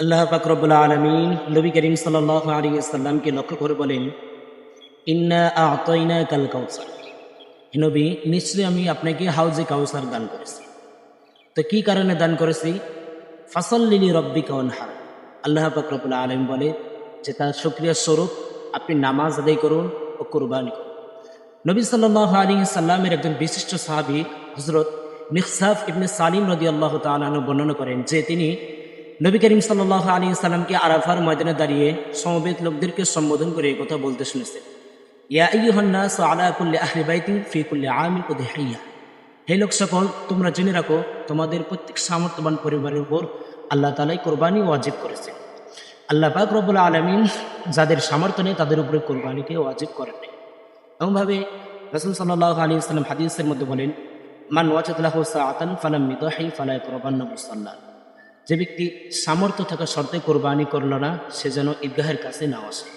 আল্লাহ পাক রব্বুল আলামিন নবী করিম সাল্লাল্লাহু আলাইহি ওয়াসাল্লামকে লক্ষ্য করে বলেন, ইন্না আ'তাইনাকাল কাউসার। হে নবী, নিশ্চয়ই আমি আপনাকে হাউজে কাউসার দান করেছি। তো কি কারণে দান করেছি? ফাসাল্লি লিরাব্বিকা ওয়ানহার। আল্লাহ পাক রব্বুল আলামিন বলে যে তার শুকরিয়া স্বরূপ আপনি নামাজ আদায় করুন ও কুরবানি করুন। নবী সাল্লাল্লাহু আলাইহি সাল্লামের একজন বিশিষ্ট সাহাবী হযরত মিখসাফ ইবনে সালিম রাদিয়াল্লাহু তাআলা আনহু বর্ণনা করেন যে তিনি নবী করিম সাল্লাল্লাহু আলাইহি সাল্লামকে আরাফার ময়দানে দাঁড়িয়ে সমবেত লোকদেরকে সম্বোধন করে এই কথা বলতে শুনেছেন, ইয়া আইয়ুহান নাস আলা কুল্লি আহলি বাইতিন ফি কুল্লি আমিন উদহিয়া। হে লোক সকল, তোমরা জেনে রাখো তোমাদের প্রত্যেক সামর্থ্যবান পরিবারের উপর আল্লাহ তাআলাই কোরবানি ওয়াজিব করেছেন। আল্লাহ পাক রব্বুল আলামিন যাদের সামর্থ্য নেই তাদের উপরে কোরবানিকে ওয়াজিব করেন নাই। এমনভাবে রাসূল সাল্লাল্লাহু আলাইহি ওয়াসাল্লাম হাদিসের মধ্যে বলেন, মান ওয়াজাদ লাহু সাআতান ফালাম ইউদাহি ফালা ইয়াকরাবান্না মুসাল্লা। যে ব্যক্তি সামর্থ্য থাকা সত্ত্বেও কোরবানি করল না, সে যেন ঈদগাহের কাছে না আসে।